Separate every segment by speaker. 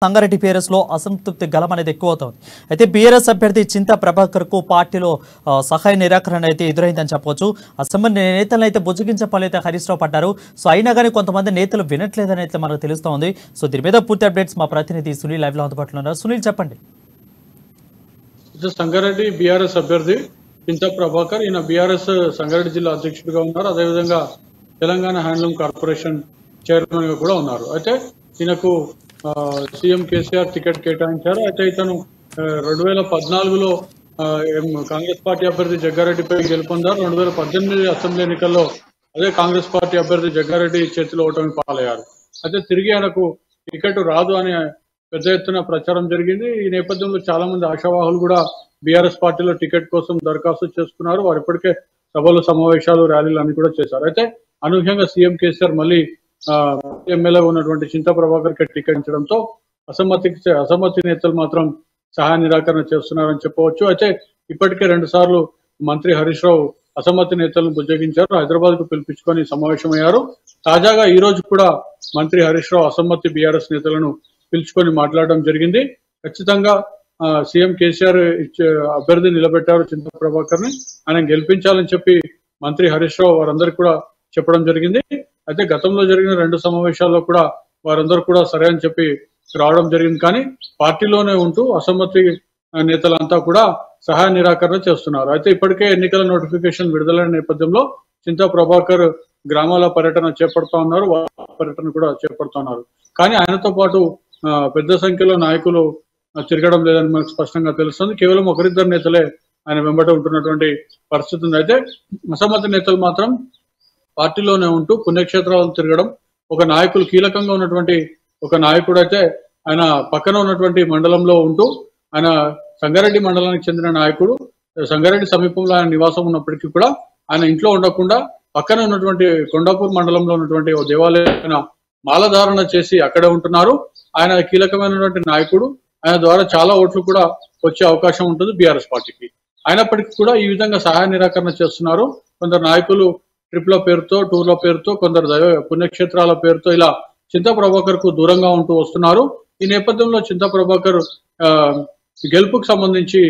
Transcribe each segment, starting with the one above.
Speaker 1: Sangareddy BRS లో అసంతృప్తి గలం అనేది ఎక్కువ అవుతుంది. అయితే బీఆర్ఎస్ అభ్యర్థి చింతా ప్రభాకర్ కు పార్టీలో సహాయ నిరాకరణ అయితే ఎదురైందని చెప్పవచ్చు. అసెంబ్లీ నేతలను అయితే బుజ్జగించే పనులు అయితే హరీష్ రావు పడ్డారు. సో అయినా కానీ కొంతమంది నేతలు వినట్లేదని అయితే మనకు తెలుస్తోంది. సో దీని మీద పూర్తి అప్డేట్స్ మా ప్రతినిధి సునీల్ లైవ్ లో అందుబాటులో ఉన్నారు. సునీల్ చెప్పండి.
Speaker 2: సంగారెడ్డి బీఆర్ఎస్ అభ్యర్థి చింతా ప్రభాకర్ ఈయన బీఆర్ఎస్ సంగారెడ్డి జిల్లా అధ్యక్షుడిగా ఉన్నారు. అదేవిధంగా తెలంగాణ హ్యాండ్లూమ్ కార్పొరేషన్ చైర్మన్ గా కూడా ఉన్నారు. అయితే ఈయనకు సీఎం కేసీఆర్ టికెట్ కేటాయించారు. అయితే ఇతను 2014లో కాంగ్రెస్ పార్టీ అభ్యర్థి జగ్గారెడ్డిపై గెలుపొందారు. 2018 అసెంబ్లీ ఎన్నికల్లో అదే కాంగ్రెస్ పార్టీ అభ్యర్థి జగ్గారెడ్డి చేతిలో ఓటమి పాలయ్యారు. అయితే తిరిగి ఆయనకు టికెట్ రాదు అని పెద్ద ఎత్తున ప్రచారం జరిగింది. ఈ నేపథ్యంలో చాలా మంది ఆశావాహులు కూడా బీఆర్ఎస్ పార్టీలో టికెట్ కోసం దరఖాస్తు చేసుకున్నారు. వారు ఇప్పటికే సభలు, సమావేశాలు, ర్యాలీలు అన్ని కూడా చేశారు. అయితే అనూహ్యంగా సీఎం కేసీఆర్ మళ్ళీ ఎమ్మెల్యే ఉన్నటువంటి చింతా ప్రభాకర్ కి టికెట్ ఇచ్చడంతో అసమ్మతి నేతలు మాత్రం సహాయ నిరాకరణ చేస్తున్నారని చెప్పవచ్చు. అయితే ఇప్పటికే 2 సార్లు మంత్రి హరీష్ రావు అసమ్మతి నేతలను బుజ్జగించారు. హైదరాబాద్ కు పిలిపించుకొని సమావేశమయ్యారు. తాజాగా ఈ రోజు కూడా మంత్రి హరీష్ రావు అసమ్మతి బీఆర్ఎస్ నేతలను పిలుచుకొని మాట్లాడడం జరిగింది. ఖచ్చితంగా సీఎం కేసీఆర్ అభ్యర్థి నిలబెట్టారు చింతా ప్రభాకర్ ని, ఆయన గెలిపించాలని చెప్పి మంత్రి హరీష్ రావు వారందరికీ కూడా చెప్పడం జరిగింది. అయితే గతంలో జరిగిన 2 సమావేశాల్లో కూడా వారందరూ కూడా సరే అని చెప్పి రావడం జరిగింది. కానీ పార్టీలోనే ఉంటూ అసమ్మతి నేతలంతా కూడా సహాయ నిరాకరణ చేస్తున్నారు. అయితే ఇప్పటికే ఎన్నికల నోటిఫికేషన్ విడుదలైన నేపథ్యంలో చింతా ప్రభాకర్ గ్రామాల పర్యటన చేపడుతూ ఉన్నారు. పర్యటన కూడా చేపడుతూ ఉన్నారు. కానీ ఆయనతో పాటు పెద్ద సంఖ్యలో నాయకులు తిరగడం లేదని మనకు స్పష్టంగా తెలుస్తుంది. కేవలం ఒకరిద్దరు నేతలే ఆయన వెంబట ఉంటున్నటువంటి పరిస్థితి ఉంది. అయితే అసమ్మతి నేతలు మాత్రం పార్టీలోనే ఉంటూ పుణ్యక్షేత్రాలను తిరగడం, ఒక నాయకులు కీలకంగా ఉన్నటువంటి ఒక నాయకుడు అయితే ఆయన పక్కన ఉన్నటువంటి మండలంలో ఉంటూ, ఆయన సంగారెడ్డి మండలానికి చెందిన నాయకుడు, సంగారెడ్డి సమీపంలో ఆయన నివాసం ఉన్నప్పటికీ కూడా ఆయన ఇంట్లో ఉండకుండా పక్కన ఉన్నటువంటి కొండాపూర్ మండలంలో ఉన్నటువంటి ఓ దేవాలయం మాలధారణ చేసి అక్కడే ఉంటున్నారు. ఆయన కీలకమైనటువంటి నాయకుడు, ఆయన ద్వారా చాలా ఓట్లు కూడా వచ్చే అవకాశం ఉంటుంది బీఆర్ఎస్ పార్టీకి. అయినప్పటికీ కూడా ఈ విధంగా సహాయ నిరాకరణ చేస్తున్నారు. కొందరు నాయకులు ట్రిప్ల పేరుతో, టూర్ల పేరుతో, కొందరు పుణ్యక్షేత్రాల పేరుతో ఇలా చింతా ప్రభాకర్ కు దూరంగా ఉంటూ వస్తున్నారు. ఈ నేపథ్యంలో చింతా ప్రభాకర్ గెలుపుకు సంబంధించి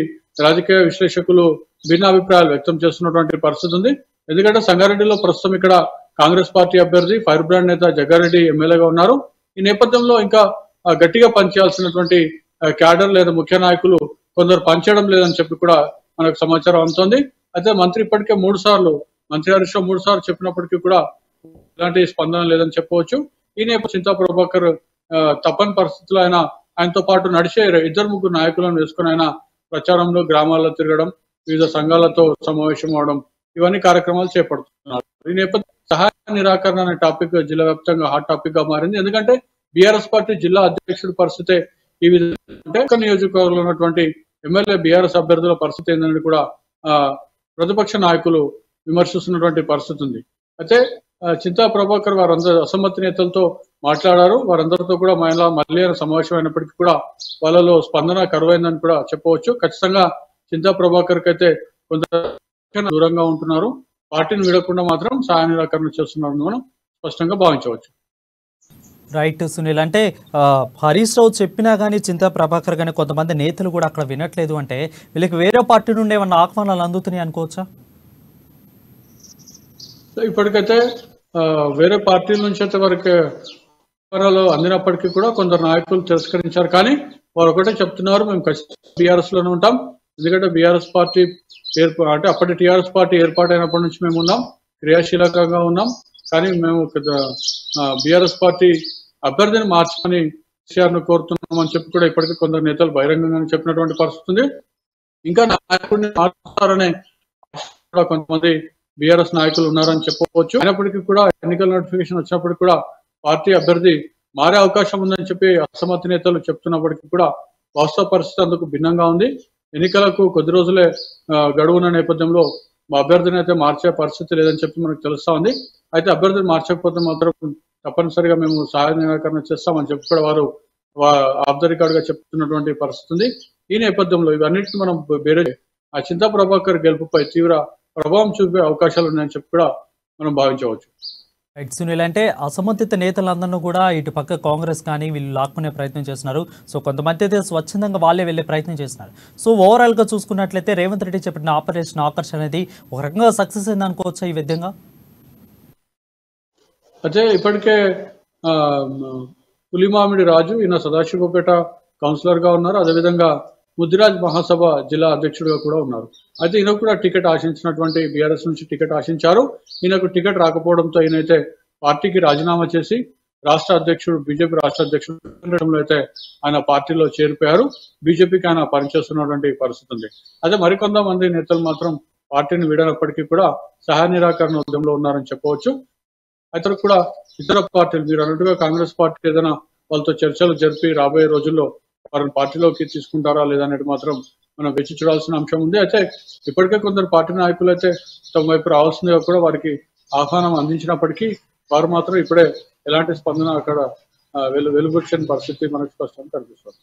Speaker 2: రాజకీయ విశ్లేషకులు భిన్నాభిప్రాయాలు వ్యక్తం చేస్తున్నటువంటి పరిస్థితి ఉంది. ఎందుకంటే సంగారెడ్డిలో ప్రస్తుతం ఇక్కడ కాంగ్రెస్ పార్టీ అభ్యర్థి ఫైర్ బ్రాండ్ నేత జగ్గారెడ్డి ఎమ్మెల్యేగా ఉన్నారు. ఈ నేపథ్యంలో ఇంకా గట్టిగా పనిచేయాల్సినటువంటి క్యాడర్ లేదా ముఖ్య నాయకులు కొందరు పనిచేయడం లేదని చెప్పి కూడా మనకు సమాచారం అందుతోంది. అయితే మంత్రి ఇప్పటికే 3 సార్లు మంత్రి హరీష్ రావు 3 సార్లు చెప్పినప్పటికీ కూడా ఎలాంటి స్పందన లేదని చెప్పవచ్చు. ఈ నేపథ్యంలో చింతా ప్రభాకర్ తప్పని పరిస్థితుల్లో ఆయనతో పాటు నడిచే 2-3 నాయకులను వేసుకుని ఆయన ప్రచారంలో గ్రామాల్లో తిరగడం, వివిధ సంఘాలతో సమావేశం అవడం, ఇవన్నీ కార్యక్రమాలు చేపడుతున్నారు. ఈ నేపథ్యంలో సహాయ నిరాకరణ అనే టాపిక్ జిల్లా వ్యాప్తంగా హాట్ టాపిక్ గా మారింది. ఎందుకంటే బీఆర్ఎస్ పార్టీ జిల్లా అధ్యక్షుడి పరిస్థితి ఈ విధంగా నియోజకవర్గంలో ఉన్నటువంటి ఎమ్మెల్యే బీఆర్ఎస్ అభ్యర్థుల పరిస్థితి ఏంటనేది కూడా ప్రతిపక్ష నాయకులు విమర్శిస్తున్నటువంటి పరిస్థితి ఉంది. అయితే చింతా ప్రభాకర్ వారందరూ అసమ్మతి నేతలతో మాట్లాడారు. వారందరితో కూడా మళ్ళీ సమావేశం అయినప్పటికీ కూడా వాళ్ళలో స్పందన కరువైందని కూడా చెప్పవచ్చు. ఖచ్చితంగా చింతా ప్రభాకర్ కి అయితే కొంత దూరంగా ఉంటున్నారు. పార్టీని వీడకుండా మాత్రం సహాయ నిరాకరణ చేస్తున్నారని మనం స్పష్టంగా భావించవచ్చు.
Speaker 1: రైట్ సునీల్, అంటే హరీష్ రావు చెప్పినా కానీ చింతా ప్రభాకర్ కానీ కొంతమంది నేతలు కూడా అక్కడ వినట్లేదు అంటే వీళ్ళకి వేరే పార్టీ నుండి ఏమన్నా ఆహ్వానాలు అందుతున్నాయి అనుకోవచ్చా?
Speaker 2: ఇప్పటికైతే వేరే పార్టీల నుంచి అయితే వారికి అందినప్పటికీ కూడా కొందరు నాయకులు తిరస్కరించారు. కానీ వారు ఒకటే చెప్తున్నారు, మేము ఖచ్చితంగా బీఆర్ఎస్ లోనే ఉంటాం. ఎందుకంటే బీఆర్ఎస్ పార్టీ అంటే అప్పటి టీఆర్ఎస్ పార్టీ ఏర్పాటైనప్పటి నుంచి మేము ఉన్నాం, క్రియాశీలకంగా ఉన్నాం. కానీ మేము బీఆర్ఎస్ పార్టీ అభ్యర్థిని మార్చుకొని కేసీఆర్ ను కోరుతున్నామని చెప్పి కూడా ఇప్పటికీ కొందరు నేతలు బహిరంగంగా చెప్పినటువంటి పరిస్థితి ఉంది. ఇంకా నాయకుడిని మార్చుతారనే కొంతమంది బీఆర్ఎస్ నాయకులు ఉన్నారని చెప్పవచ్చు. అయినప్పటికీ కూడా ఎన్నికల నోటిఫికేషన్ వచ్చినప్పటికీ కూడా పార్టీ అభ్యర్థి మారే అవకాశం ఉందని చెప్పి అసమ్మతి నేతలు చెప్తున్నప్పటికీ కూడా వాస్తవ పరిస్థితి అందుకు భిన్నంగా ఉంది. ఎన్నికలకు కొద్ది రోజులే గడువున్న నేపథ్యంలో మా అభ్యర్థిని అయితే మార్చే పరిస్థితి లేదని చెప్పి మనకు తెలుస్తా ఉంది. అయితే అభ్యర్థిని మార్చకపోతే మాత్రం తప్పనిసరిగా మేము సహాయ నిరాకరణ చేస్తామని చెప్పి కూడా వారు ఆఫ్ ద రికార్డ్ గా చెప్తున్నటువంటి పరిస్థితి ఉంది. ఈ నేపథ్యంలో ఇవన్నిటిని మనం వేరే చింతా ప్రభాకర్ గెలుపుపై తీవ్ర ప్రభావం చూపే అవకాశాలు ఉన్నాయని చెప్పి కూడా మనం భావించవచ్చు.
Speaker 1: రైట్ సునీల్, అంటే అసమర్థిత నేతలందరినీ కూడా ఇటు పక్క కాంగ్రెస్ కానీ వీళ్ళు లాక్కునే ప్రయత్నం చేస్తున్నారు. సో కొంతమంది అయితే స్వచ్ఛందంగా వాళ్ళే వెళ్ళే ప్రయత్నం చేస్తున్నారు. సో ఓవరాల్గా చూసుకున్నట్లయితే రేవంత్ రెడ్డి చెప్పిన ఆపరేషన్ ఆకర్ష్ అనేది ఒక రకంగా సక్సెస్ అయింది అనుకోవచ్చా ఈ విధంగా?
Speaker 2: అయితే ఇప్పటికే ఆ, పులిమామిడి రాజు ఈయన సదాశివపేట కౌన్సిలర్ గా ఉన్నారు. అదేవిధంగా ముదిరాజ్ మహాసభ జిల్లా అధ్యక్షుడిగా కూడా ఉన్నారు. అయితే ఈయన కూడా టికెట్ ఆశించినటువంటి బీఆర్ఎస్ నుంచి టికెట్ ఆశించారు. ఈయనకు టికెట్ రాకపోవడంతో ఈయనైతే పార్టీకి రాజీనామా చేసి రాష్ట్ర అధ్యక్షుడు బీజేపీ రాష్ట్ర అధ్యక్షుడు అయితే ఆయన పార్టీలో చేరిపోయారు. బీజేపీకి ఆయన పనిచేస్తున్నటువంటి పరిస్థితి ఉంది. అదే మరికొంతమంది నేతలు మాత్రం పార్టీని వీడనప్పటికీ కూడా సహాయ నిరాకరణ ఉద్యమంలో ఉన్నారని చెప్పవచ్చు. అయితే కూడా ఇతర పార్టీలు మీరు అన్నట్టుగా కాంగ్రెస్ పార్టీ ఏదైనా వాళ్ళతో చర్చలు జరిపి రాబోయే రోజుల్లో వారిని పార్టీలోకి తీసుకుంటారా లేదా అనేది మాత్రం మనం వేచి చూడాల్సిన అంశం ఉంది. అయితే ఇప్పటికే కొందరు పార్టీ నాయకులు అయితే తమ వైపు రావాల్సిందిగా కూడా వారికి ఆహ్వానం అందించినప్పటికీ వారు మాత్రం ఇప్పుడే ఎలాంటి స్పందన అక్కడ వెలువచ్చని పరిస్థితి మనకు స్పష్టంగా కనిపిస్తుంది.